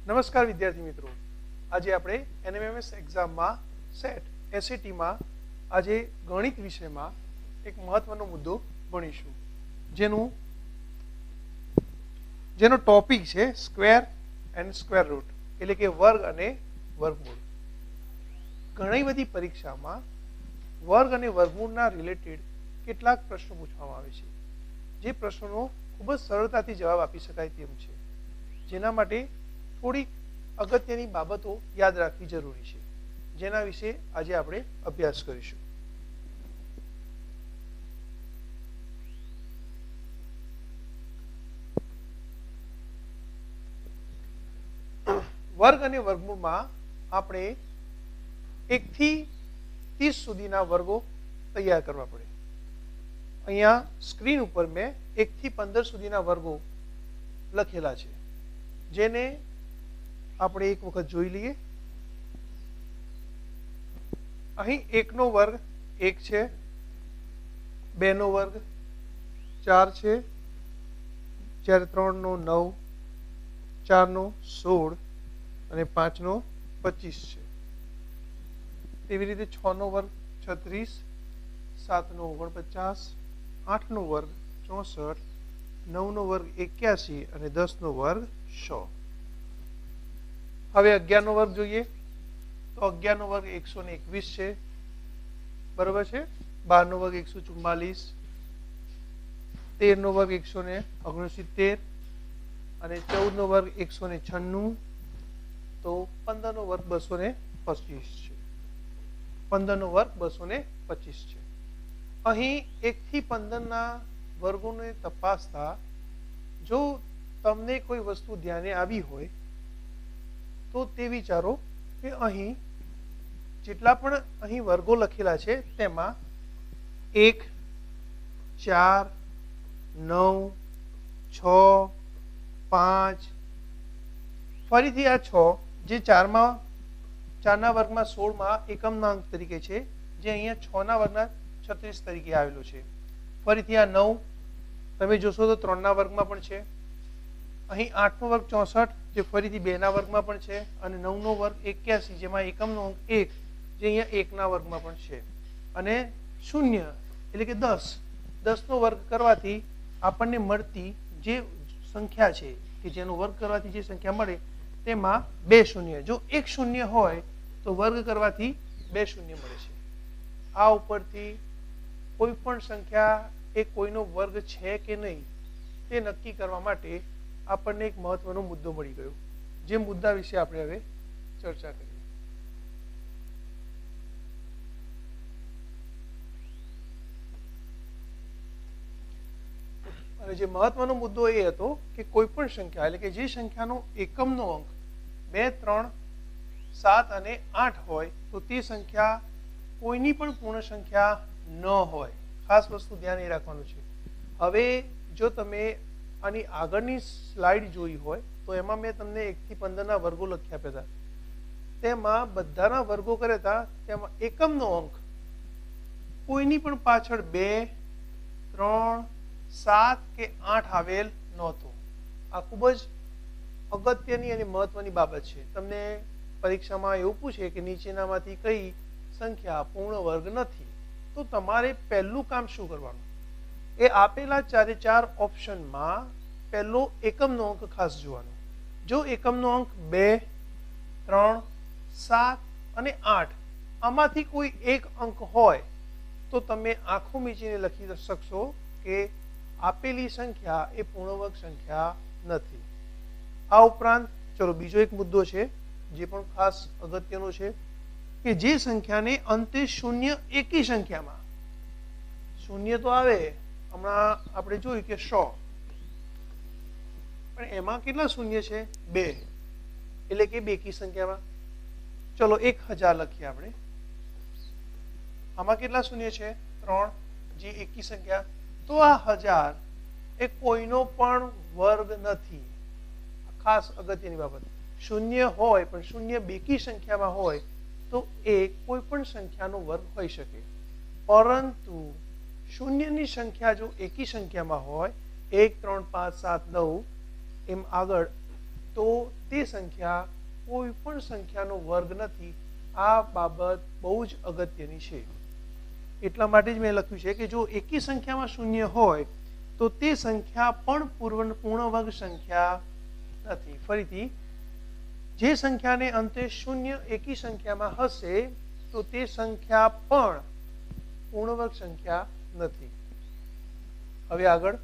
નમસ્કાર વિદ્યાર્થી મિત્રો, આજે આપણે એનએમએમએસ એક્ઝામમાં સેટ એસએટીમાં આજે ગણિત વિષયમાં એક મહત્વનો મુદ્દો ભણીશું, જેનો ટોપિક છે સ્ક્વેર એન્ડ સ્ક્વેર રૂટ, એટલે કે વર્ગ અને વર્ગમૂળ. ઘણી બધી પરીક્ષામાં વર્ગ અને વર્ગમૂળના રિલેટેડ કેટલાક પ્રશ્નો પૂછવામાં આવે છે, જે પ્રશ્નોનો ખૂબ જ સરળતાથી જવાબ આપી શકાય તેમ છે. જેના માટે થોડીક અગત્યની બાબતો યાદ રાખવી જરૂરી છે, જેના વિશે આજે આપણે અભ્યાસ કરીશું. વર્ગ અને વર્ગમૂળમાં આપણે 1 થી 30 સુધીના વર્ગો તૈયાર કરવા પડે. અહીંયા સ્ક્રીન ઉપર મેં 1 થી 15 સુધીના વર્ગો લખેલા છે, જેને આપણે એક વખત જોઈ લઈએ. અહીં 1 નો વર્ગ 1 છે, 2 નો વર્ગ 4 છે, જ્યારે 3 નો 9, 4 નો 16 અને 5 નો 25 છે. તેવી રીતે 6 નો વર્ગ 36, 7 નો 49, 8 નો વર્ગ 64, 9 નો વર્ગ 81 અને 10 નો વર્ગ 100. હવે 11 નો વર્ગ જોઈએ તો 11 નો વર્ગ 121 છે, બરોબર છે. 12 નો વર્ગ 144, 13 નો વર્ગ 169 અને 14 નો વર્ગ 196, તો 15 નો વર્ગ 225 છે. 15 નો વર્ગ 225 છે. અહીં 1 થી 15 ના વર્ગોને તપાસતા જો તમને કોઈ વસ્તુ ધ્યાને આવી હોય તો તે વિચારો કે અહીં જેટલા પણ અહીં વર્ગો લખેલા છે તેમાં 1, 4, 9, 6, 5, ફરીથી આ 6 જે 4ના વર્ગમાં 16માં એકમના અંક તરીકે છે, જે અહીંયા 6ના વર્ગના 36 તરીકે આવેલો છે. ફરીથી આ 9 તમે જોશો તો 3ના વર્ગમાં પણ છે. અહીં 8 નો વર્ગ 64 જે ફરીથી 2ના વર્ગમાં પણ છે, અને 9 નો વર્ગ 81 જેમાં એકમનો અંક 1 જે અહીંયા 1ના વર્ગમાં પણ છે, અને 0 એટલે કે 10 નો વર્ગ કરવાથી આપણને મળતી જે સંખ્યા છે કે જેનો વર્ગ કરવાથી જે સંખ્યા મળે તેમાં 2 શૂન્ય. જો 1 શૂન્ય હોય તો વર્ગ કરવાથી 2 શૂન્ય મળે છે. આ ઉપરથી કોઈ પણ સંખ્યા એ કોઈનો વર્ગ છે કે નહીં તે નક્કી કરવા માટે આપણને એક મહત્વનો મુદ્દો મળી ગયો, જે મુદ્દા વિશે આપણે હવે ચર્ચા કરીએ. અને જે મહત્વનો મુદ્દો એ હતો કે કોઈ પણ સંખ્યા એટલે કે જે સંખ્યાનો એકમનો અંક 2, 3, 7 અને 8 હોય તો તે સંખ્યા કોઈની પણ પૂર્ણ સંખ્યા ન હોય. ખાસ વસ્તુ ધ્યાન એ રાખવાનું છે. હવે જો તમે આની આગળની સ્લાઇડ જોઈ હોય તો એમાં મેં તમને 1 થી 15ના વર્ગો લખી આપ્યા હતા. તેમાં બધાના વર્ગો કર્યા હતા, તેમાં એકમનો અંક કોઈની પણ પાછળ 2, 3, 7 કે 8 આવેલ નહોતો. આ ખૂબ જ અગત્યની અને મહત્વની બાબત છે. તમને પરીક્ષામાં એવું પૂછે કે નીચેનામાંથી કઈ સંખ્યા પૂર્ણ વર્ગ નથી, તો તમારે પહેલું કામ શું કરવાનું, એ આપેલા 4 ઓપ્શનમાં પહેલો એકમનો અંક ખાસ જોવાનો. જો એકમનો અંક 2, 3, 7 અને 8 આમાંથી કોઈ એક અંક હોય તો તમે આંખો મીચીને લખી શકશો કે આપેલી સંખ્યા એ પૂર્ણવર્ગ સંખ્યા નથી. આ ઉપરાંત ચલો બીજો એક મુદ્દો છે જે પણ ખાસ અગત્યનો છે, કે જે સંખ્યાને અંતે શૂન્ય એકી સંખ્યામાં શૂન્ય તો આવે, હમણાં આપણે જોયું કે 100, પણ એમાં કેટલા શૂન્ય છે? 2, એટલે કે બેકી સંખ્યામાં. ચલો 1000 લખીએ આપણે, આમાં કેટલા શૂન્ય છે? 3, જે એકી સંખ્યા. તો આ 1000 એ કોઈનો પણ વર્ગ નથી. ખાસ અગત્યની બાબત, શૂન્ય હોય પણ શૂન્ય બેકી સંખ્યામાં હોય તો એ કોઈ પણ સંખ્યાનો વર્ગ હોઈ શકે, પરંતુ શૂન્યની સંખ્યા જો એકી સંખ્યામાં હોય 1, 3, 5, 7, 9 એમ આગળ, તો તે સંખ્યા કોઈ પણ સંખ્યાનો વર્ગ નથી. આ બાબત બહુ જ અગત્યની છે. એટલા માટે જ મેં લખ્યું છે કે જો એકી સંખ્યામાં શૂન્ય હોય તો તે સંખ્યા પણ પૂર્ણ વર્ગ સંખ્યા નથી. ફરીથી, જે સંખ્યાને અંતે શૂન્ય એકી સંખ્યામાં હશે તો તે સંખ્યા પણ પૂર્ણ વર્ગ સંખ્યા નથી. હવે આગળ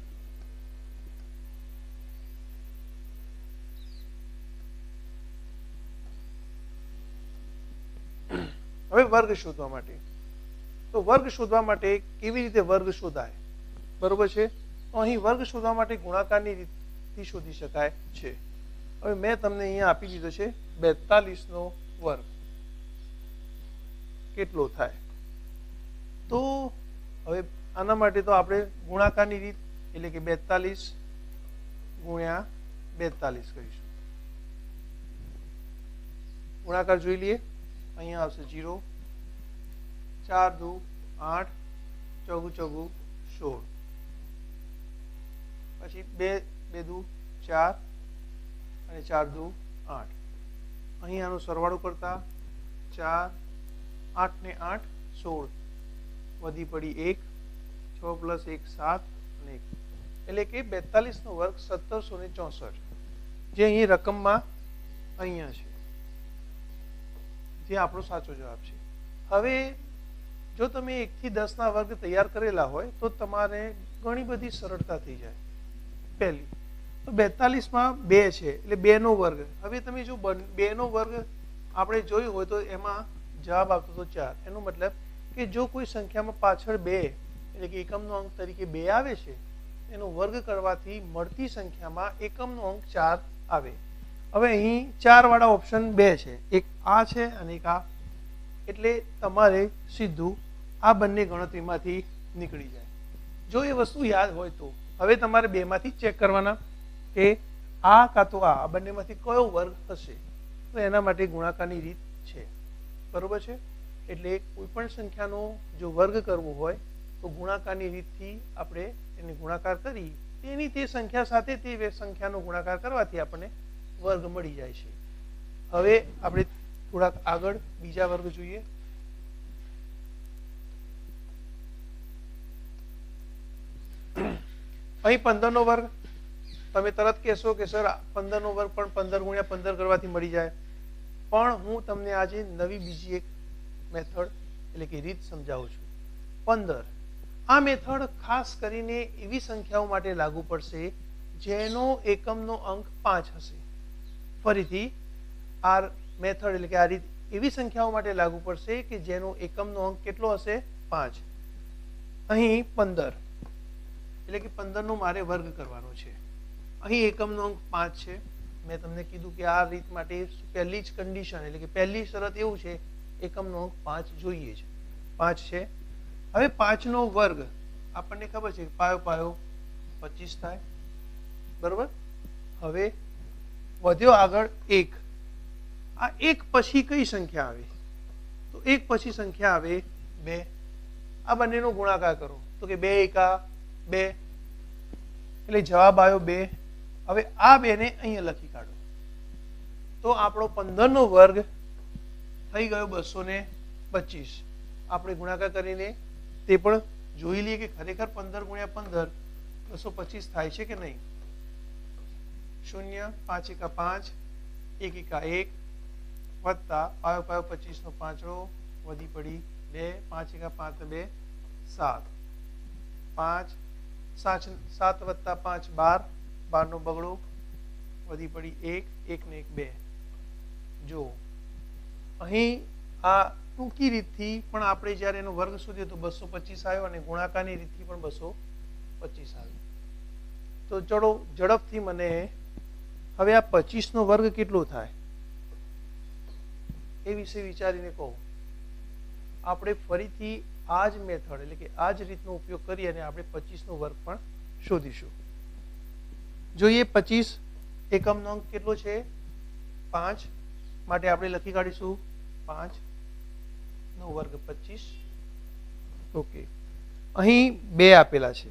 વર્ગ શોધવા માટે, તો વર્ગ શોધવા માટે કેવી રીતે વર્ગ શોધાય, બરોબર છે? તો અહીં વર્ગ શોધવા માટે ગુણાકારની રીતથી શોધી શકાય છે. હવે મેં તમને અહીંયા આપી દીધો છે 42 નો વર્ગ કેટલો થાય. તો હવે આના માટે તો આપણે ગુણાકારની રીત એટલે કે 42 ગુણ્યા 42 કરીશું. ગુણાકાર જોઈ લઈએ. અહીંયા આવશે 0, 4 દુ 8, 4 ચોગુ 16, પછી 2 દુ 4 અને 4 દુ 8. અહીં આનો સરવાળો કરતા 4, 8 ને 8 16, વધી પડી 1, 6 પ્લસ 1 7 અને 1, એટલે કે 42 નો વર્ગ 1764, જે અહીં રકમમાં અહીંયા છે, જે આપણો સાચો જવાબ છે. હવે જો તમે 1 થી 10 ના વર્ગ તૈયાર કરેલા હોય તો તમારે ઘણી બધી સરળતા થઈ જાય. પહેલી તો 42 માં 2 છે એટલે 2 નો વર્ગ. હવે તમે જો 2 નો વર્ગ આપણે જોયું હોય તો એમાં જવાબ આવતો હતો 4. એનો મતલબ કે જો કોઈ સંખ્યામાં પાછળ 2 એટલે કે એકમનો અંક તરીકે 2 આવે છે, એનો વર્ગ કરવાથી મળતી સંખ્યામાં એકમનો અંક 4 આવે. હવે અહીં 4 વાળા ઓપ્શન 2 છે, એક આ છે અને એક આ, એટલે તમારે સીધું આ બંને ગણતરીમાંથી નીકળી જાય. જો એ વસ્તુ યાદ હોય તો હવે તમારે 2 માંથી ચેક કરવાના કે આ કાં તો આ બંનેમાંથી કયો વર્ગ હશે. તો એના માટે ગુણાકારની રીત છે, બરોબર છે? એટલે કોઈ પણ સંખ્યાનો જો વર્ગ કરવો હોય તો ગુણાકારની રીતથી આપણે એને ગુણાકાર કરી તેની તે સંખ્યા સાથે તે સંખ્યાનો ગુણાકાર કરવાથી આપણને વર્ગ મળી જાય છે. હવે આપણે થોડાક આગળ બીજા વર્ગ જોઈએ. અહીં 15 નો વર્ગ. તમે તરત કહેશો કે સર 15 નો વર્ગ પણ 15 ગુણ્યા 15 કરવાથી મળી જાય. પણ હું તમને આજે નવી બીજી એક મેથડ એટલે કે રીત સમજાવું છું. 15 આ મેથડ ખાસ કરીને એવી સંખ્યાઓ માટે લાગુ પડશે જેનો એકમનો અંક 5 હશે. ફરીથી આ મેથડ એટલે કે આ રીત એવી સંખ્યાઓ માટે લાગુ પડશે કે જેનો એકમનો અંક કેટલો હશે? 5. અહીં 15 એટલે કે 15 નો મારે વર્ગ કરવાનો છે. અહીં એકમનો અંક 5 છે. મેં તમને કીધું કે આ રીત માટે પહેલી જ કન્ડિશન એટલે કે પહેલી શરત એવું છે એકમનો અંક 5 જોઈએ છે. 5 છે. હવે 5 નો વર્ગ આપણને ખબર છે કે પાયો પાયો 25 થાય, બરોબર? હવે વધ્યો આગળ 1. આ 1 પછી કઈ સંખ્યા આવે? તો 1 પછી સંખ્યા આવે 2. આ બંનેનો ગુણાકાર કરો તો કે 2 એકા 2 એટલે જવાબ આવ્યો 2. હવે આ 2 ને અહીંયા લખી કાઢો તો આપણો 15 નો વર્ગ થઈ ગયો 225. આપણે ગુણાકાર કરીને તે પણ જોઈ લઈએ કે ખરેખર 15 ગુણ્યા 15 225 થાય છે કે નહીં. 0, 5 એકા 5, 1 એકા 1 વત્તા પાયો પાયો 25 નો પાંચડો વધી પડી 2, 5 એકા 5 2 7, 5 7 વત્તા 5 12, 12 નો બગડો વધી પડી 1, 1 ને 1 2. જો અહીં આ ટૂંકી રીતથી પણ આપણે જ્યારે એનો વર્ગ શોધ્યો તો 225 આવ્યો અને ગુણાકારની રીતથી પણ 225 આવ્યો. તો ચલો ઝડપથી મને હવે આ 25 નો વર્ગ કેટલો થાય એ વિશે વિચારીને કહો. આપણે ફરીથી આ જ મેથડ એટલે કે આ જ રીતનો ઉપયોગ કરી અને આપણે 25 નો વર્ગ પણ શોધીશું. જોઈએ 25 એકમનો અંક કેટલો છે? 5. માટે આપણે લખી કાઢીશું 5 નો વર્ગ 25. ઓકે, અહીં 2 આપેલા છે.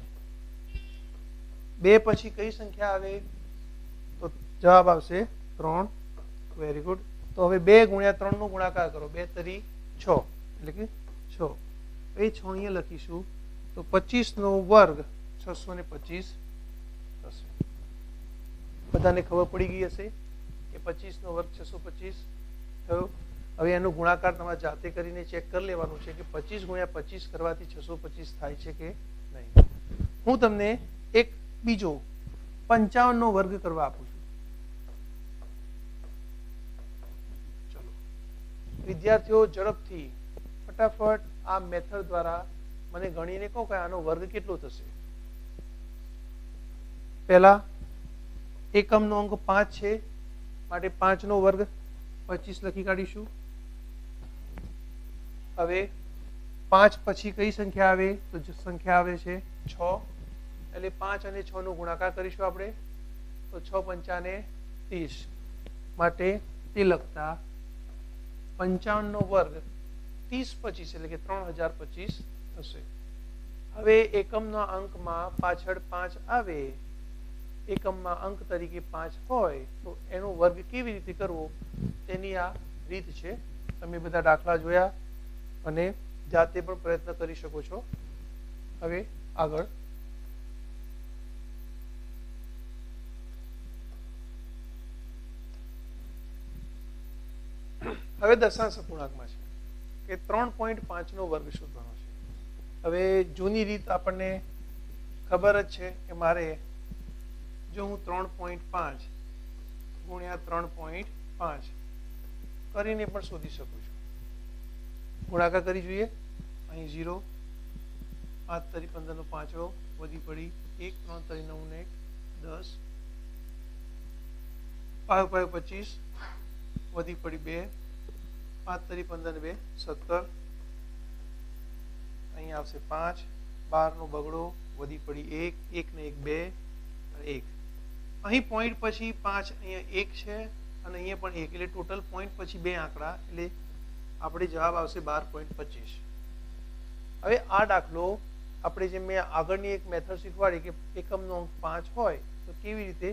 2 પછી કઈ સંખ્યા આવે? તો જવાબ આવશે 3 વેરી ગુડ. તો હવે 2 ગુણ્યા 3 નો ગુણાકાર કરો. 2 તરી 6 એટલે કે 6. એ 6 અહીંયા લખીશું તો 25 નો વર્ગ 625 થશે. બધાને ખબર પડી ગઈ હશે કે 25 નો વર્ગ 625 થયો. હવે એનો ગુણાકાર તમારે જાતે કરીને ચેક કરી લેવાનું છે કે 25 ગુણ્યા 25 કરવાથી 625 થાય છે કે નહીં. હું તમને એક બીજો 55 નો વર્ગ કરવા આપું છું. ચલો વિદ્યાર્થીઓ ઝડપથી ફટાફટ આ મેથડ દ્વારા મને ગણીને કહો કે આનો વર્ગ કેટલો થશે. પહેલા એકમનો અંક 5 છે માટે 5 નો વર્ગ 25 લખી કાઢીશું. હવે 5 પછી કઈ સંખ્યા આવે તો સંખ્યા આવે છે 6. એટલે 5 અને 6 નો ગુણાકાર કરીશું આપણે તો 6 પંચા ને 30 માટે તે લખતા 55 નો વર્ગ 30 25 એટલે કે 3025 થશે. હવે એકમના અંકમાં પાછળ 5 આવે, એકમમાં અંક તરીકે 5 હોય તો એનો વર્ગ કેવી રીતે કરવો તેની આ રીત છે. તમે બધા દાખલા જોયા અને જાતે પણ પ્રયત્ન કરી શકો છો. હવે આગળ હવે દશાંશ અપૂર્ણાંકમાં છે કે 3.5 નો વર્ગ શોધવાનો છે. હવે જૂની રીત આપણને ખબર જ છે કે મારે જો હું 3.5 ગુણ્યા 3.5 કરીને પણ શોધી શકું છું. ગુણાકાર કરી જોઈએ. અહીં 0, 5 તરી 15 નો 5 વધી પડી 1, 3 તરી 9 ને 10, 5 5 25 વધી પડી 2, 5 તરી 15 ને 2 17, અહીં આવશે 5, 12 નો બગડો વધી પડી 1, 1 ને 1 2 અને 1. અહીં પોઈન્ટ પછી 5 અહીંયા 1 છે અને અહીંયા પણ 1 એટલે ટોટલ પોઈન્ટ પછી 2 આંકડા એટલે આપણે જવાબ આવશે 12.25. હવે આ દાખલો આપણે જે મેં આગળની એક મેથડ શીખવાડી કે એકમનો અંક 5 હોય તો કેવી રીતે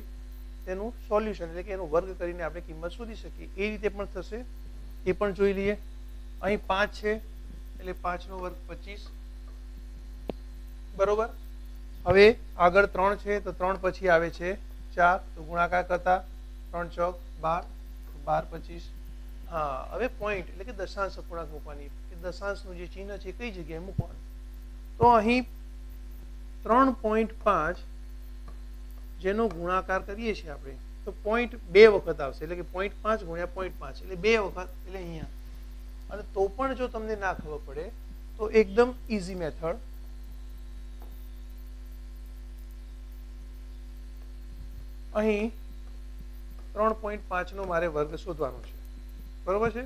તેનું સોલ્યુશન એટલે કે એનો વર્ગ કરીને આપણે કિંમત શોધી શકીએ એ રીતે પણ થશે. એ પણ જોઈ લઈએ. અહીં 5 છે એટલે 5 નો વર્ગ 25 બરોબર. હવે આગળ 3 છે તો 3 પછી આવે છે 4 તો ગુણાકાર કરતા 3 ચોક 12 12 25. હા, હવે પોઈન્ટ એટલે કે દશાંશ અપૂર્ણાંક મૂકવાની કે દશાંશનું જે ચિહ્ન છે કઈ જગ્યાએ મૂકવાનું. તો અહીં 3.5 જેનો ગુણાકાર કરીએ છીએ આપણે તો પોઈન્ટ 2 વખત આવશે એટલે કે 0.5 ગુણ્યા 0.5 એટલે 2 વખત એટલે અહીંયા. અને તો પણ જો તમને ના ખબર પડે તો એકદમ ઈઝી મેથડ અહીં 3.5 નો મારે વર્ગ શોધવાનો છે બરોબર છે.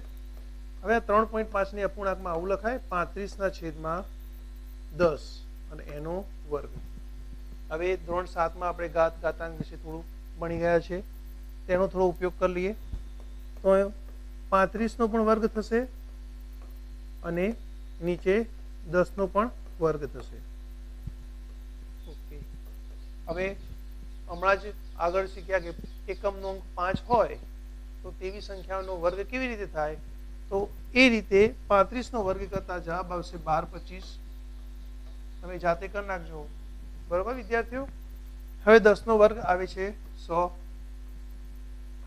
હવે 3.5 ની અપૂર્ણાંકમાં આવું લખાય 35/10 અને એનો વર્ગ. હવે ધોરણ 7 માં આપણે ઘાતાંક વિશે થોડું ભણી ગયા છે તેનો થોડો ઉપયોગ કરી લઈએ. તો 35 નો પણ વર્ગ થશે અને નીચે 10 નો પણ વર્ગ થશે. ઓકે. હવે હમણાં જ આગળ શીખ્યા કે એકમનો અંક 5 હોય તો તેવી સંખ્યાનો વર્ગ કેવી રીતે થાય તો એ રીતે 35 નો વર્ગ કરતા જવાબ આવશે 12.25. તમે જાતે કરી નાખજો બરોબર વિદ્યાર્થીઓ. હવે 10 નો વર્ગ આવે છે 100.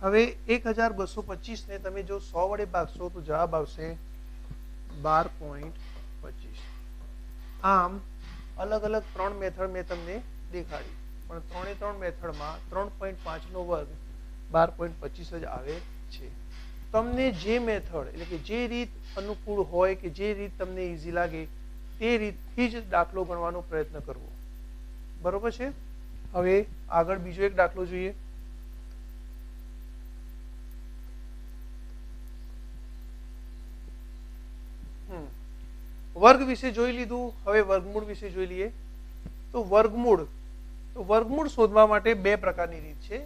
હવે 1225 ને તમે જો 100 વડે ભાગશો તો જવાબ આવશે 12.25. આમ અલગ અલગ 3 મેથડ મેં તમને દેખાડી પણ 3 મેથડમાં 3.5 નો વર્ગ 12.25 જ આવે છે. તમને જે મેથડ એટલે કે જે રીત અનુકૂળ હોય કે જે રીત તમને ઈઝી લાગે તે રીતથી જ દાખલો ગણવાનો પ્રયત્ન કરવો બરોબર છે. હવે આગળ બીજો એક દાખલો જોઈએ. વર્ગ વિશે જોઈ લીધું. હવે વર્ગમૂળ વિશે જોઈ લઈએ. તો વર્ગમૂળ શોધવા માટે 2 પ્રકારની રીત છે.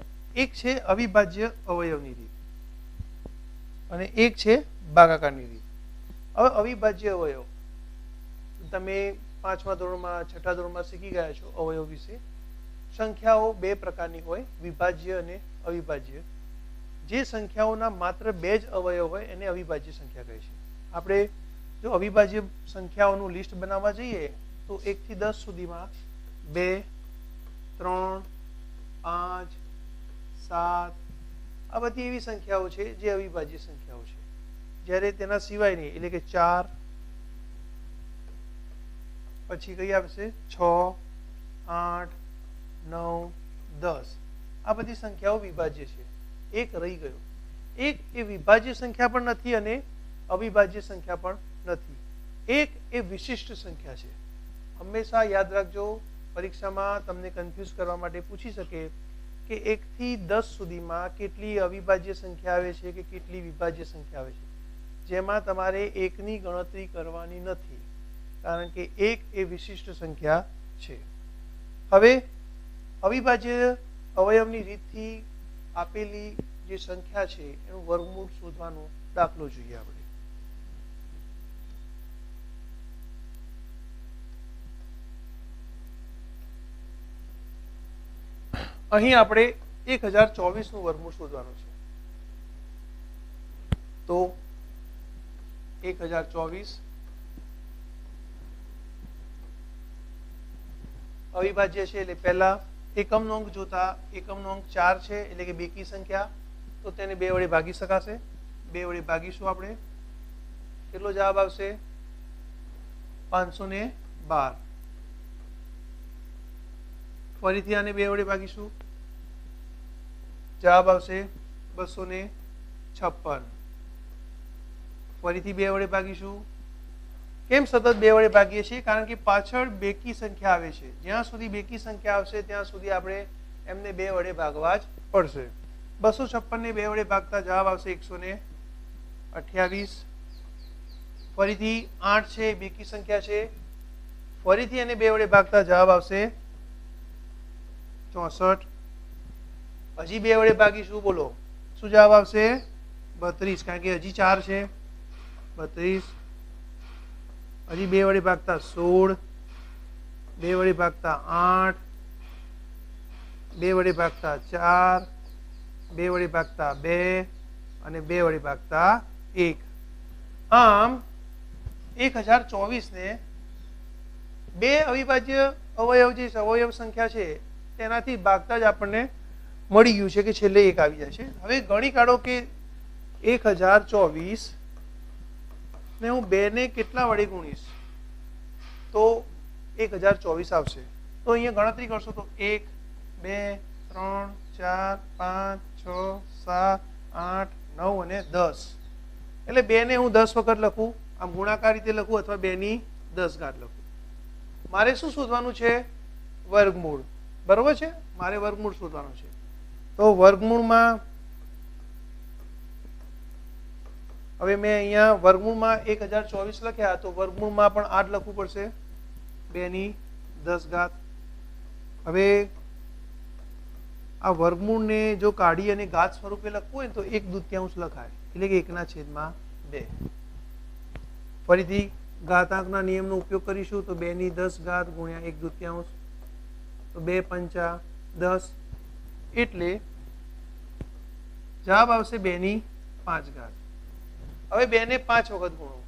એક છે અવિભાજ્ય અવયવની રીત અને એક છે ભાગાકારની રીત. હવે અવિભાજ્ય અવયવ તમે 5મા ધોરણમાં 6ઠા ધોરણમાં શીખી ગયા છો અવયવ વિશે. સંખ્યાઓ 2 પ્રકારની હોય વિભાજ્ય અને અવિભાજ્ય. જે સંખ્યાઓના માત્ર 2 જ અવયવ હોય એને અવિભાજ્ય સંખ્યા કહે છે. આપણે જો અવિભાજ્ય સંખ્યાઓનું લિસ્ટ બનાવવા જઈએ તો 1 થી 10 સુધીમાં 2, 3, 5, 7 આ બધી એવી સંખ્યાઓ છે જે અવિભાજ્ય સંખ્યાઓ છે. જ્યારે તેના સિવાયની એટલે કે 4, પછી કઈ આવશે 6, 8, 9, 10 આ બધી સંખ્યાઓ વિભાજ્ય છે. એક રહી ગયો. એક એ વિભાજ્ય સંખ્યા પણ નથી અને અવિભાજ્ય સંખ્યા પણ નથી. એક એ વિશિષ્ટ સંખ્યા છે. હંમેશા યાદ રાખજો, પરીક્ષામાં તમને કન્ફ્યુઝ કરવા માટે પૂછી શકે કે 1 થી 10 સુધીમાં કેટલી અવિભાજ્ય સંખ્યા આવે છે કે કેટલી વિભાજ્ય સંખ્યા આવે છે, જેમાં તમારે એકની ગણતરી કરવાની નથી, કારણ કે એક એ વિશિષ્ટ સંખ્યા છે. હવે અવિભાજ્ય અવયવની રીતથી આપેલી જે સંખ્યા છે એનું વર્ગમૂળ શોધવાનો દાખલો જોઈએ આપણે. અહીં આપણે 1024 નું વર્ગમૂળ શોધવાનું છે. તો 1024 અવિભાજ્ય છે એટલે પહેલા એકમનો અંક જોતા એકમનો અંક 4 છે એટલે કે બેકી સંખ્યા, તો તેને 2 વડે ભાગી શકાશે. 2 વડે ભાગીશું આપણે, કેટલો જવાબ આવશે 512. ફરીથી આને 2 વડે ભાગીશું, જવાબ આવશે 256. ફરીથી 2 વડે ભાગીશું. કેમ સતત 2 વડે ભાગીએ છીએ? કારણ કે પાછળ બેકી સંખ્યા આવે છે. જ્યાં સુધી બેકી સંખ્યા આવશે ત્યાં સુધી આપણે એમને 2 વડે ભાગવા જ પડશે. 256 ને 2 વડે ભાગતા જવાબ આવશે 128. ફરીથી 8 છે, બેકી સંખ્યા છે, ફરીથી એને 2 વડે ભાગતા જવાબ આવશે 64. હજી 2 વડે ભાગીશું, બોલો શું જવાબ આવશે 32, કારણ કે હજી 4 છે. 32. હજી 2 વડે ભાગતા 16, 2 વડે ભાગતા 8, 2 વડે ભાગતા 4, 2 વડે ભાગતા 2 અને 2 વડે ભાગતા 1. આમ 1024 ને 2 અવિભાજ્ય અવયવ જે અવયવ સંખ્યા છે તેનાથી ભાગતા જ આપણને મળી ગયું છે કે છેલ્લે 1 આવી જાય છે. હવે ગણી કાઢો કે 1024 ને હું 2 ને કેટલા વડે ગુણીશ તો 1024 આવશે. તો અહીંયા ગણતરી કરશો તો 1, 2, 3, 4, 5, 6, 7, 8, 9 અને 10. એટલે 2 ને હું 10 વખત લખું, આમ ગુણાકાર રીતે લખું અથવા 2 ની 10 ઘાત લખું. મારે શું શોધવાનું છે? વર્ગમૂળ. બરોબર છે, મારે વર્ગમૂળ શોધવાનું છે. તો વર્ગમૂળમાં હવે મેં અહીંયા વર્ગમૂળમાં 1024 લખ્યા, તો વર્ગમૂળમાં પણ 8 લખવું પડશે, 2 ની 10 ઘાત. હવે આ વર્ગમૂળને જો કાઢી અને ઘાત સ્વરૂપે લખવું હોય તો 1/2 લખાય, એટલે કે 1/2. ફરીથી ઘાતાંકના નિયમનો ઉપયોગ કરીશું તો 2 ની 10 ઘાત ગુણ્યા 1/2, તો 2 પંચા 10, એટલે જવાબ આવશે 2 ની 5 ઘાત. હવે 2 ને 5 વખત ગુણો,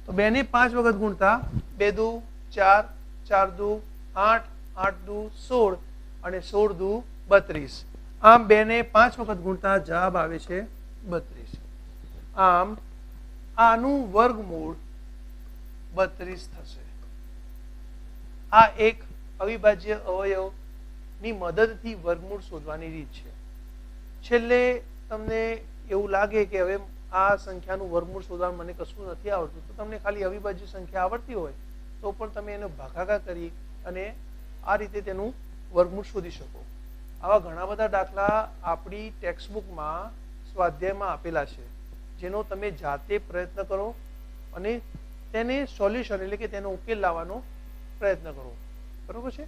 તો 2 ને 5 વખત ગુણતા 2 દુ 4, 4 દુ 8, 8 દુ 16 અને 16 દુ 32. આમ 2 ને 5 વખત ગુણતા જવાબ આવે છે 32. આમ આનું વર્ગમૂળ 32 થશે. આ એક અવિભાજ્ય અવયવની મદદથી વર્ગમૂળ શોધવાની રીત છે. છેલ્લે તમને એવું લાગે કે હવે આ સંખ્યાનું વર્ગમૂળ શોધવાનું મને કશું નથી આવડતું, તો તમને ખાલી અવિભાજ્ય સંખ્યા આવડતી હોય તો પણ તમે એનો ભાગાકાર કરી અને આ રીતે તેનું વર્ગમૂળ શોધી શકો. આવા ઘણા બધા દાખલા આપણી ટેક્સ્ટબુકમાં સ્વાધ્યાયમાં આપેલા છે, જેનો તમે જાતે પ્રયત્ન કરો અને તેને સોલ્યુશન એટલે કે તેનો ઉકેલ લાવવાનો પ્રયત્ન કરો. બરોબર છે.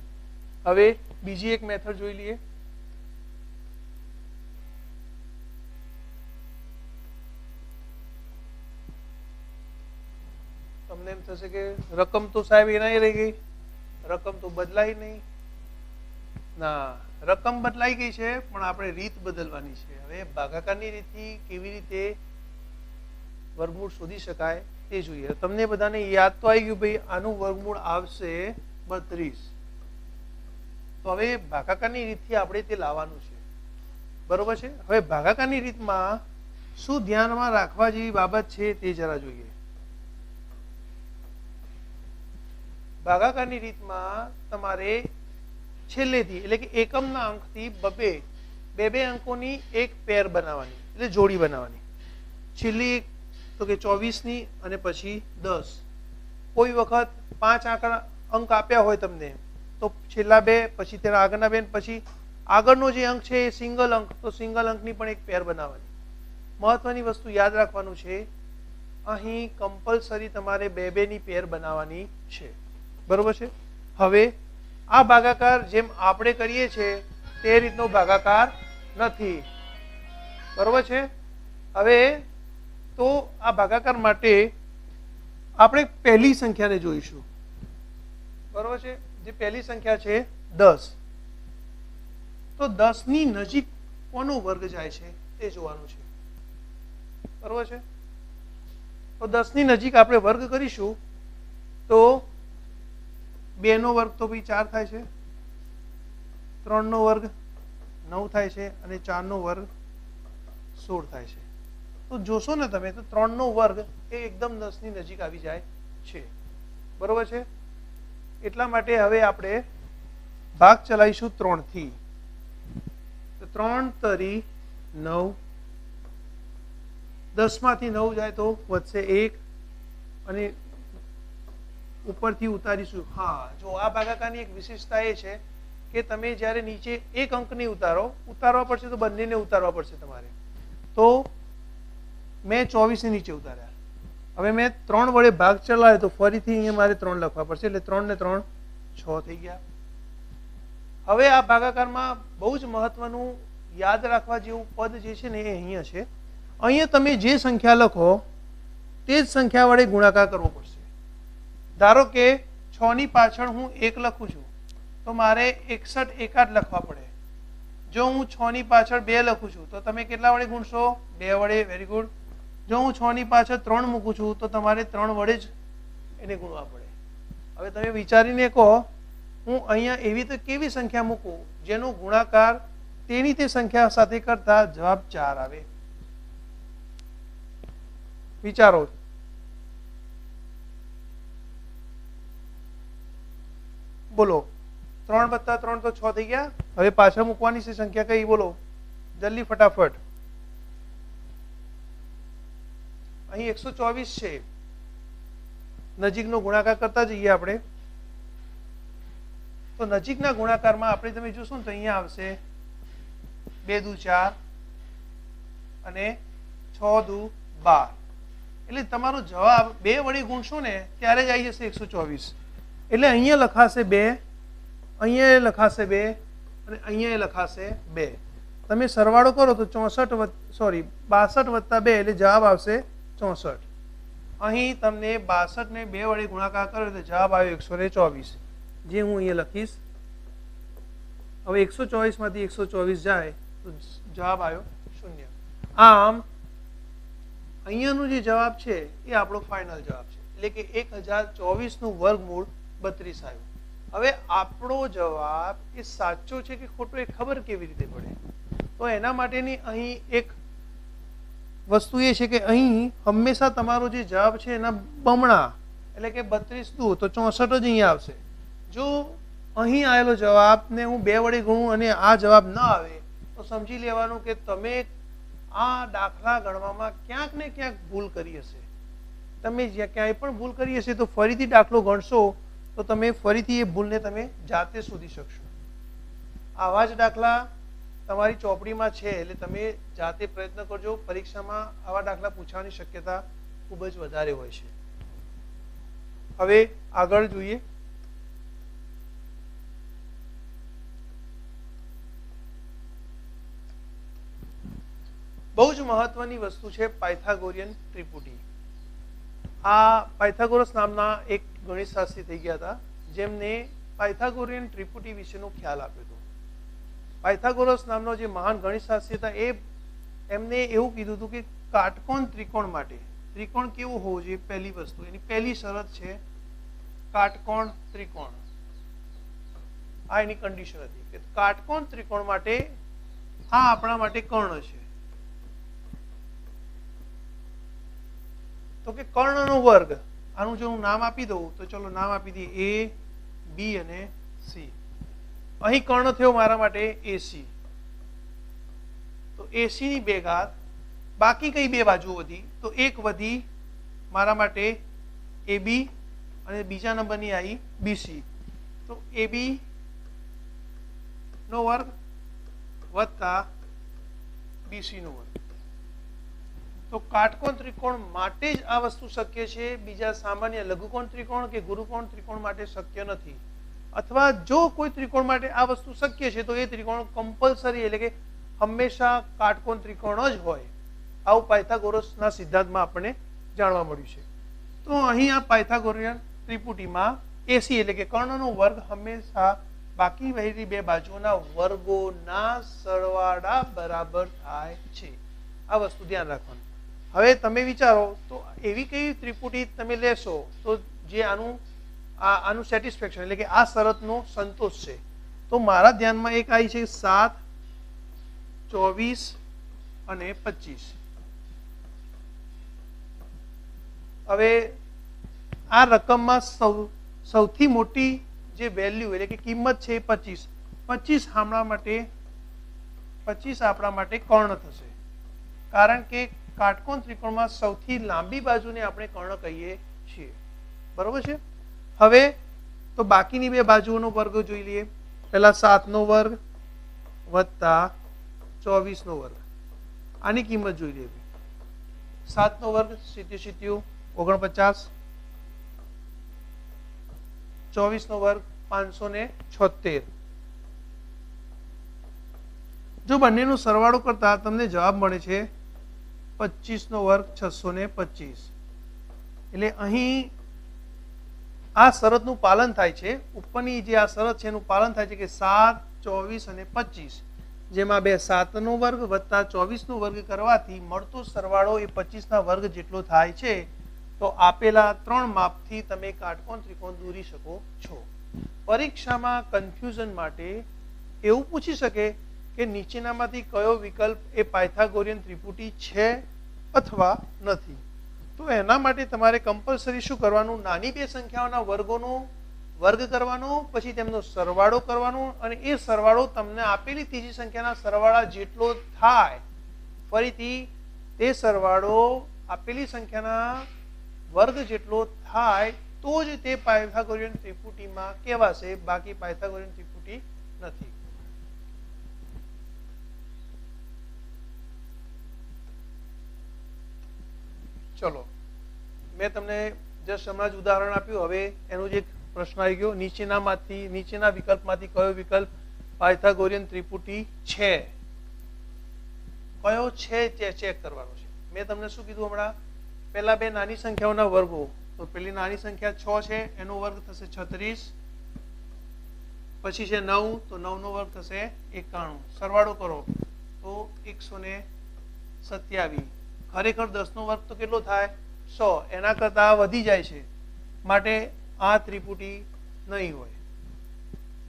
હવે બીજી એક મેથડ જોઈ લઈએ. તમને એમ થશે કે રકમ તો સાહેબ એના રહી ગઈ, રકમ તો બદલાઈ નહીં. ના, રકમ બદલાઈ ગઈ છે પણ આપણે રીત બદલવાની છે. હવે ભાગાકારની રીતથી કેવી રીતે વર્ગમૂળ શોધી શકાય તે જોઈએ. તમને બધાને યાદ તો આવી ગયું ભાઈ આનું વર્ગમૂળ આવશે 32. તો હવે ભાગાકારની રીતથી આપણે તે લાવવાનું છે. બરોબર છે. હવે ભાગાકારની રીતમાં શું ધ્યાનમાં રાખવા જેવી બાબત છે તે જરા જોઈએ. ભાગાકારની રીતમાં તમારે છેલ્લેથી એટલે કે એકમના અંકથી બે અંકોની એક પેર બનાવવાની એટલે જોડી બનાવવાની. છેલ્લી તો કે 24ની અને પછી 10. કોઈ વખત 5 અંક આપ્યા હોય તમને તો છેલ્લા બે પછી તેના આગળના બે પછી આગળનો જે અંક છે એ સિંગલ અંક તો સિંગલ અંકની પણ એક પેર બનાવવાની. મહત્વની વસ્તુ યાદ રાખવાનું છે અહીં કમ્પલસરી તમારે બેની પેર બનાવવાની છે. બરોબર છે. હવે આ ભાગાકાર જેમ આપણે કરીએ છીએ તે રીતનો ભાગાકાર નથી. બરોબર છે. હવે તો આ ભાગાકાર માટે આપણે પહેલી સંખ્યાને જોઈશું. બરોબર છે. જે પહેલી સંખ્યા છે 10. તો 10ની નજીક કોનો વર્ગ જાય છે તે જોવાનું છે. બરોબર છે. તો 10ની નજીક આપણે વર્ગ કરીશું તો 2 નો વર્ગ તો ભાઈ 4 થાય છે, 3 નો વર્ગ 9 થાય છે અને 4 નો વર્ગ 16 થાય છે. તો જોશો ને તમે તો 3 નો વર્ગ એ એકદમ 10ની નજીક આવી જાય છે. બરોબર છે. એટલા માટે હવે આપણે ભાગ ચલાવીશું 3 થી. તો 3 તરી 9, 10 માંથી 9 જાય તો વધશે 1 અને ઉપરથી ઉતારીશું. હા, જો આ ભાગાકારની એક વિશેષતા એ છે કે તમે જ્યારે નીચે એક અંક નહીં ઉતારવા પડશે તો બંનેને ઉતારવા પડશે તમારે. તો મેં 24 ને નીચે ઉતાર્યા. હવે મેં 3 વડે ભાગ ચલાવ્યો તો ફરીથી અહીંયા મારે 3 લખવા પડશે એટલે 3 ને 3 6 થઈ ગયા. હવે આ ભાગાકારમાં બહુ જ મહત્વનું યાદ રાખવા જેવું પદ જે છે ને એ અહીંયા છે. અહીંયા તમે જે સંખ્યા લખો તે જ સંખ્યા વડે ગુણાકાર કરવો પડશે. ધારો કે 6 ની પાછળ હું 1 લખું છું તો મારે 61 એકાદ લખવા પડે. જો હું 6 ની પાછળ 2 લખું છું તો તમે કેટલા વડે ગુણશો? 2 વડે. Very good. જો હું 6 ની પાછળ 3 મૂકું છું તો તમારે 3 વડે જ એને ગુણવા પડે. હવે તમે વિચારીને કહો હું અહીંયા એવી તો કેવી સંખ્યા મૂકું જેનો ગુણાકાર તેની તે સંખ્યા સાથે કરતા જવાબ 4 આવે? વિચારો. બોલો. 3 વત્તા 3 તો 6 થઈ ગયા. હવે પાછળ મૂકવાની છે સંખ્યા કઈ? બોલો જલ્દી ફટાફટ. અહીં 124 છે. નજીકનો ગુણાકાર કરતા જઈએ આપણે. તો નજીકના ગુણાકારમાં આપણે તમે જોશો ને તો અહીંયા આવશે 2 દુ 4 અને 6 દુ 12. એટલે તમારો જવાબ 2 વડે ગુણશો ને ત્યારે જ આવી જશે 124. એટલે અહીંયા લખાશે 2, અહીંયા લખાશે 2 અને અહીંયા લખાશે 2. તમે સરવાળો કરો તો 62 વત્તા 2 એટલે જવાબ આવશે 64. અહીં તમને 62 ને 2 વડે ગુણાકાર કર્યો તો જવાબ આવ્યો 124, જે હું અહીંયા લખીશ. હવે 124 માંથી 124 જાય તો જવાબ આવ્યો 0. આમ અહીંયાનો જે જવાબ છે એ આપણો ફાઇનલ જવાબ છે. એટલે કે 1024 નું વર્ગમૂળ 32 આવ્યું. હવે આપણો જવાબ એ સાચો છે કે ખોટો એ ખબર કેવી રીતે પડે? તો એના માટેની અહીં એક વસ્તુ એ છે કે અહીં હંમેશા તમારો જે જવાબ છે એના બમણા એટલે કે 32 દુ તો 64 જ અહીંયા આવશે. જો અહીં આવેલો જવાબને હું 2 વડે ગુણું અને આ જવાબ ન આવે તો સમજી લેવાનું કે તમે આ દાખલા ગણવામાં ક્યાંક ને ક્યાંક ભૂલ કરી હશે. તમે ક્યાંય પણ ભૂલ કરી હશે તો ફરીથી દાખલો ગણશો તો તમે ફરીથી એ ભૂલને તમે જાતે શોધી શકશો. આવા જ દાખલા તમારી ચોપડીમાં છે એટલે તમે જાતે પ્રયત્ન કરજો. પરીક્ષામાં આવા દાખલા પૂછવાની શક્યતા ખૂબ જ વધારે હોય છે. હવે આગળ જોઈએ. બહુ જ મહત્વની વસ્તુ છે પાયથાગોરિયન ત્રિપુટી. આ પાયથાગોરસ નામના એક ગણિતશાસ્ત્રી થઈ ગયા હતા જેમને પાયથાગોરિયન ત્રિપુટી વિશેનો ખ્યાલ આપ્યો હતો. પાયથાગોરસ નામનો જે મહાન ગણિતશાસ્ત્રી હતા એ એમને એવું કીધું હતું કે કાટકોણ ત્રિકોણ માટે ત્રિકોણ કેવું હોવું જોઈએ, પહેલી વસ્તુ એની પહેલી શરત છે કાટકોણ ત્રિકોણ. આ એની કન્ડિશન હતી કે કાટકોણ ત્રિકોણ માટે આ આપણા માટે કર્ણ છે, તો કે કર્ણનો વર્ગ, આનું જો હું નામ આપી દઉં તો ચલો નામ આપી દઈએ એ, બી અને સી. અહીં કર્ણ થયો મારા માટે એસી, તો એસી ની 2 ઘાત, બાકી કઈ 2 બાજુ વધી, તો એક વધી મારા માટે એબી અને બીજા નંબરની આવી બીસી, તો એબી નો વર્ગ વત્તા બીસી નો વર્ગ. તો કાટકોણ ત્રિકોણ માટે જ આ વસ્તુ શક્ય છે, બીજા સામાન્ય લઘુકોણ ત્રિકોણ કે ગુરુકોણ ત્રિકોણ માટે શક્ય નથી. અથવા જો કોઈ ત્રિકોણ માટે આ વસ્તુ શક્ય છે તો એ ત્રિકોણ કમ્પલસરી એટલે કે હંમેશા કાટકોણ ત્રિકોણ જ હોય, આવું પાયથાગોરસના સિદ્ધાંતમાં આપણને જાણવા મળ્યું છે. તો અહીં આ પાયથાગોરિયન ત્રિપુટીમાં એસી એટલે કે કર્ણનો વર્ગ હંમેશા બાકી રહેલી 2 બાજુઓના વર્ગોના સરવાળા બરાબર થાય છે. આ વસ્તુ ધ્યાન રાખવાનું. હવે તમે વિચારો તો એવી કઈ ત્રિપુટી તમે લેશો તો જે આનું સેટિસ્ફેક્શન એટલે કે આ શરતનો સંતોષ છે. તો મારા ધ્યાનમાં એક આવી છે 7, 24 અને 25. હવે આ રકમમાં સૌથી મોટી જે વેલ્યુ એટલે કે કિંમત છે 25. 25 આપણા માટે કર્ણ થશે, કારણ કે કાટકોણ ત્રિકોણમાં સૌથી લાંબી બાજુને આપણે કર્ણ કહીએ છીએ. બરોબર છે. હવે તો બાકીની 2 બાજુઓનો વર્ગ જોઈ લઈએ. પહેલા 7 નો વર્ગ વત્તા 24 નો વર્ગ, આની કિંમત જોઈ લઈએ. 7 નો વર્ગ 77 49, 24 નો વર્ગ 576. જો બંનેનો સરવાળો કરતા તમને જવાબ મળે છે 25 નો વર્ગ 625. એટલે અહીં આ શરતનું પાલન થાય છે. ઉપરની જે આ શરત છે એનું પાલન થાય છે કે 7, 24 અને 25, જેમાં 2 7 નો વર્ગ વત્તા 24 નો વર્ગ કરવાથી મળતો સરવાળો એ 25 ના વર્ગ જેટલો થાય છે. તો આપેલા 3 માપથી તમે કાટકોણ ત્રિકોણ દોરી શકો છો. પરીક્ષામાં કન્ફ્યુઝન માટે એવું પૂછી શકે કે નીચેનામાંથી કયો વિકલ્પ એ પાયથાગોરિયન ત્રિપુટી છે અથવા નથી. તો એના માટે તમારે કમ્પલસરી શું કરવાનું, નાની 2 સંખ્યાઓના વર્ગોનો વર્ગ કરવાનો, પછી તેમનો સરવાળો કરવાનો, અને એ સરવાળો તમને આપેલી ત્રીજી સંખ્યાના સરવાળા જેટલો થાય, ફરીથી તે સરવાળો આપેલી સંખ્યાના વર્ગ જેટલો થાય તો જ તે પાયથાગોરિયન ત્રિપુટીમાં કહેવાશે, બાકી પાયથાગોરિયન ત્રિપુટી નથી. ચલો, મેં તમને જસ્ટ હમણાં જ ઉદાહરણ આપ્યું. હવે એનો જે પ્રશ્ન આવી ગયો, નીચેના વિકલ્પમાંથી કયો વિકલ્પ પાયથાગોરિયન ત્રિપુટી છે, કયો છે તે ચેક કરવાનો છે. મેં તમને શું કીધું હમણાં, પહેલા 2 નાની સંખ્યાઓના વર્ગો. તો પેલી નાની સંખ્યા 6 છે, એનો વર્ગ થશે 36. પછી છે 9, તો 9 નો વર્ગ થશે 91. સરવાળો કરો તો 127. ખરેખર 10 નો વર્ગ તો કેટલો થાય 100, એના કરતા વધી જાય છે, માટે આ ત્રિપુટી નહીં હોય.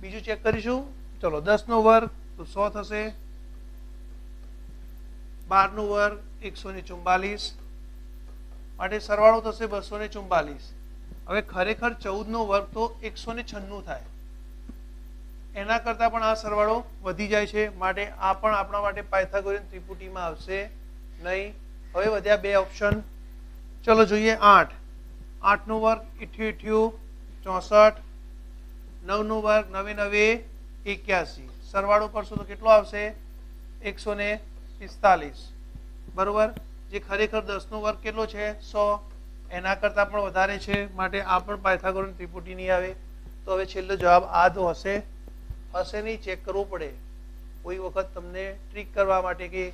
બીજું ચેક કરીશું. ચલો, 10 નો વર્ગ તો 100 થશે, 12 નો વર્ગ 144, માટે સરવાળો થશે 244. હવે ખરેખર 14 નો વર્ગ તો 196 થાય, એના કરતા પણ આ સરવાળો વધી જાય છે, માટે આ પણ આપણા માટે પાયથાગોરિયન ત્રિપુટીમાં આવશે નહીં. હવે વધ્યા 2 ઓપ્શન. ચલો જોઈએ. 8. 8 નો વર્ગ 88, 64. 9 નો વર્ગ 9 9 81. સરવાળો કરશો તો કેટલો આવશે 145. બરોબર. જે ખરેખર 10 નો વર્ગ કેટલો છે 100, એના કરતા પણ વધારે છે, માટે આ પણ પાયથાગોરિયન ત્રિપુટી નહીં આવે. તો હવે છેલ્લો જવાબ આ તો હશે નહીં, ચેક કરવું પડે. કોઈ વખત તમને ટ્રીક કરવા માટે કે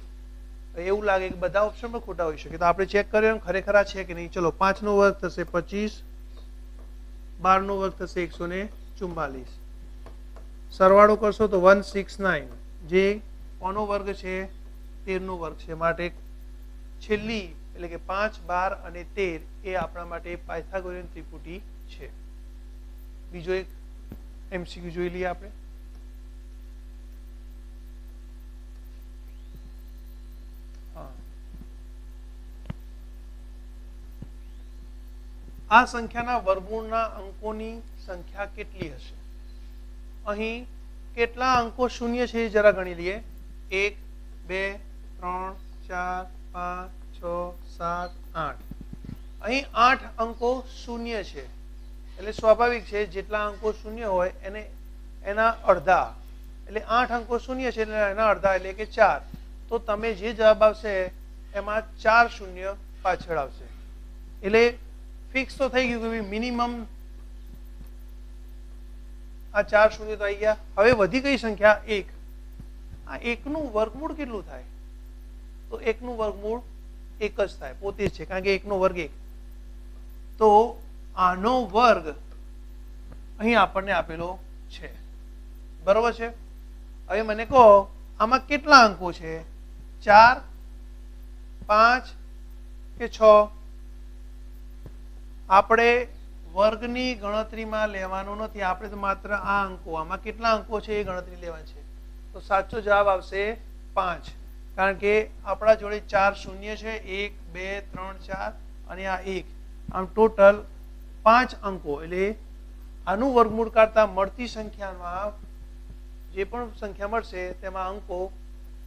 એવું લાગે કે બધા ઓપ્શન પણ ખોટા હોઈ શકે, તો આપણે ચેક કરીએ ખરેખર આ છે કે નહીં. ચલો, 5 નો વર્ગ થશે 25, 12 નો વર્ગ થશે 144. સરવાળો કરશો તો 169, જે કોનો વર્ગ છે 13 નો વર્ગ છે માટે છેલ્લી એટલે કે 5, 12 અને 13 એ આપણા માટે પાયથાગોરિયન ત્રિપુટી છે. બીજો એક MCQ જોઈ લઈએ આપણે. આ સંખ્યાના વર્ગમૂળના અંકોની સંખ્યા કેટલી હશે? અહીં કેટલા અંકો શૂન્ય છે જરા ગણી લઈએ. 1, 2, 3, 4, 5, 6, 7, 8. અહીં 8 અંકો શૂન્ય છે એટલે સ્વાભાવિક છે જેટલા અંકો શૂન્ય હોય એને એના અડધા એટલે 8 અંકો શૂન્ય છે એટલે એના અડધા એટલે કે 4. તો તમે જે જવાબ આવશે એમાં 4 શૂન્ય પાછળ આવશે એટલે ફિક્સ તો થઈ ગયું કે મિનિમમ આ 4 શૂન્ય તો આવી ગયા. હવે વધી કઈ સંખ્યા 1. આ 1 નું વર્ગમૂળ કેટલું થાય? તો 1 નું વર્ગમૂળ 1 જ થાય, પોતે જ છે કારણ કે 1 નો વર્ગ 1. તો આનો વર્ગ અહીં આપણને આપેલો છે, બરોબર છે. હવે મને કહો આમાં કેટલા અંકો છે? 4, 5 કે 6? આપણે વર્ગની ગણતરીમાં લેવાનું નથી, આપણે તો માત્ર આ અંકો, આમાં કેટલા અંકો છે એ ગણતરી લેવાની છે. તો સાચો જવાબ આવશે 5 કારણ કે આપણા જોડે 4 શૂન્ય છે, 1, 2, 3, 4 અને આ 1, આમ ટોટલ 5 અંકો. એટલે આનું વર્ગમૂળ કાઢતા મળતી સંખ્યામાં જે પણ સંખ્યા મળશે તેમાં અંકો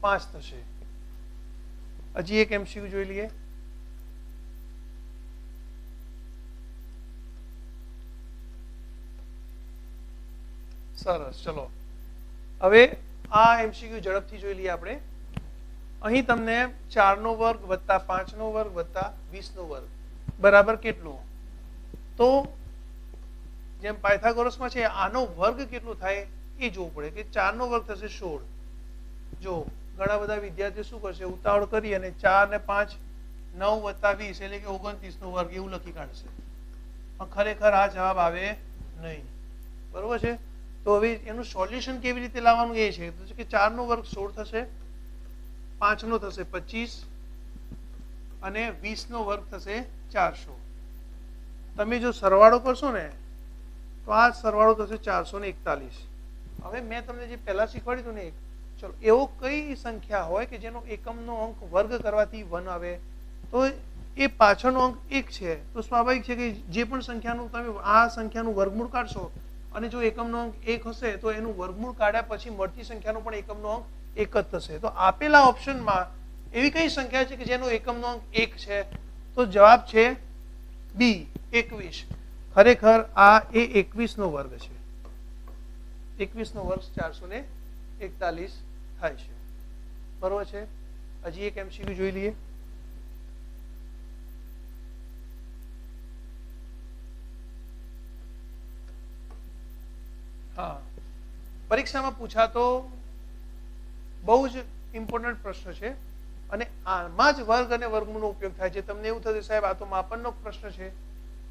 5 થશે. હજી એક MCQ જોઈ લઈએ. સરસ, ચલો હવે આ MCQ ઝડપથી જોઈ લઈએ આપણે. અહીં તમને 4 નો વર્ગ વત્તા 5 નો વર્ગ વત્તા 20 નો વર્ગ બરાબર કેટલું? તો જેમ પાયથાગોરસમાં છે આનો વર્ગ કેટલું થાય એ જોવું પડે કે 4 નો વર્ગ થશે 16. જો ઘણા બધા વિદ્યાર્થીઓ શું કરશે, ઉતાવળ કરી અને 4 ને 5 9 વત્તા 20 એટલે કે 29 નો વર્ગ એવું લખી કાઢશે, પણ ખરેખર આ જવાબ આવે નહીં, બરોબર છે. તો હવે એનું સોલ્યુશન કેવી રીતે લાવવાનું એ છે કે 4 નો વર્ગ 16 થશે, 5 નો થશે 25 અને 20 નો વર્ગ થશે 400. તમે જો સરવાળો કરશો ને તો આ સરવાળો થશે 441. હવે મેં તમને જે પહેલા શીખવાડ્યું હતું ને, ચલો એવો કઈ સંખ્યા હોય કે જેનો એકમનો અંક વર્ગ કરવાથી 1 આવે તો એ પાછળનો અંક 1 છે. તો સ્વાભાવિક છે કે જે પણ સંખ્યાનું તમે આ સંખ્યાનું વર્ગમૂળ કાઢશો અને જો એકમનો અંક 1 હશે તો એનું વર્ગમૂળ કાઢ્યા પછી મળતી સંખ્યાનો પણ એકમનો અંક 1 જ થશે. તો આપેલા ઓપ્શનમાં એવી કઈ સંખ્યા છે કે જેનો એકમનો અંક 1 છે? તો જવાબ છે B, 21. ખરેખર આ એ 21 નો વર્ગ છે. 21 નો વર્ગ 441 થાય છે, બરોબર છે. હજી એક MCQ જોઈ લઈએ. હા, પરીક્ષામાં પૂછાતો બહુ જ ઇમ્પોર્ટન્ટ પ્રશ્ન છે અને આમાં જ વર્ગ અને વર્ગમૂળનો ઉપયોગ થાય છે. તમને એવું થશે સાહેબ આ તો માપનનો પ્રશ્ન છે.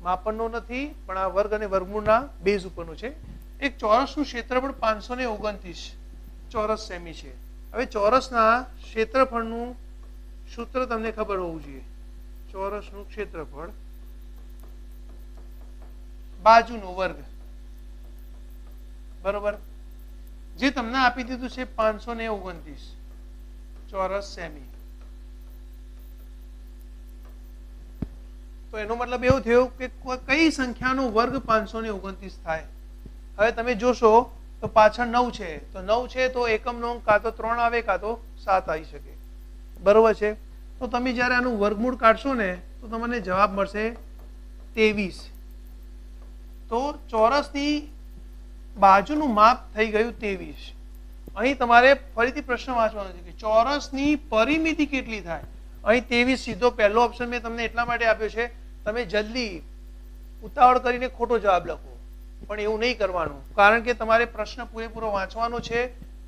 માપનનો નથી, પણ આ વર્ગ અને વર્ગમૂળના બેઝ ઉપરનો છે. એક ચોરસનું ક્ષેત્રફળ 529 ચોરસ સેમી છે. હવે ચોરસના ક્ષેત્રફળનું સૂત્ર તમને ખબર હોવું જોઈએ. ચોરસનું ક્ષેત્રફળ બાજુનો વર્ગ, બરોબર, જે તમને આપી દીધું છે 529 ચોરસ સેમી. તો એનો મતલબ એવું થયો કે કઈ સંખ્યાનો વર્ગ 529 થાય. હવે તમે જોશો તો પાછળ 9 છે, તો 9 છે તો એકમનો અંક કાં તો 3 આવે કાં તો 7 આવી શકે, બરોબર છે. તો તમે જ્યારે આનું વર્ગમૂળ કાઢશો ને તો તમને જવાબ મળશે 23. તો ચોરસની બાજુનું માપ થઈ ગયું 23. અહીં તમારે ફરીથી પ્રશ્ન વાંચવાનો છે કે ચોરસની પરિમિતિ કેટલી થાય. અહીં 23 સીધો પહેલો ઓપ્શન મેં તમને એટલા માટે આપ્યો છે તમે જલ્દી ઉતાવળ કરીને ખોટો જવાબ લખો, પણ એવું નહીં કરવાનું કારણ કે તમારે પ્રશ્ન પૂરેપૂરો વાંચવાનો છે.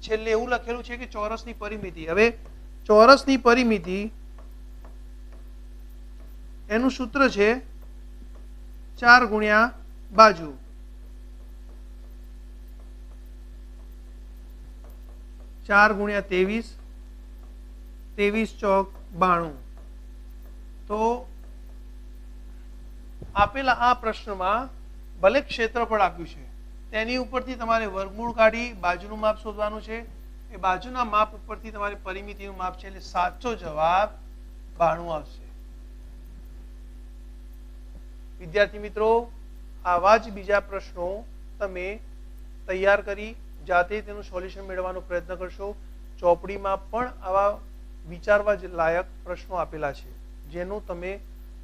છેલ્લે એવું લખેલું છે કે ચોરસની પરિમિતિ. હવે ચોરસની પરિમિતિ એનું સૂત્ર છે 4 ગુણ્યા બાજુ. 4 4 ગુણ્યા 23, 23 ચોક 92. તો આપેલા આ પ્રશ્નમાં ભલે ક્ષેત્રફળ આપ્યું છે તેની ઉપરથી તમારે વર્ગમૂળ કાઢી બાજુનું માપ શોધવાનું છે. એ બાજુના માપ ઉપરથી તમારે પરિમિતિનું માપ છે, એટલે સાચો જવાબ 92 આવશે. વિદ્યાર્થી મિત્રો, આવા જ બીજા પ્રશ્નો તમે તૈયાર કરી જાતે તેનું સોલ્યુશન મેળવવાનો પ્રયત્ન કરશો. ચોપડીમાં પણ આવા વિચારવા લાયક પ્રશ્નો આપેલા છે, જેનો તમે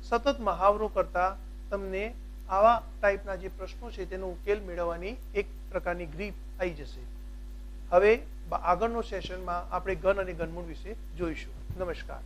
સતત મહાવરો કરતા તમને આવા ટાઈપના જે પ્રશ્નો છે તેનો ઉકેલ મેળવવાની એક પ્રકારની ગ્રીપ આવી જશે. હવે આગળનો સેશનમાં આપણે ઘન અને ઘનમૂળ વિશે જોઈશું. નમસ્કાર.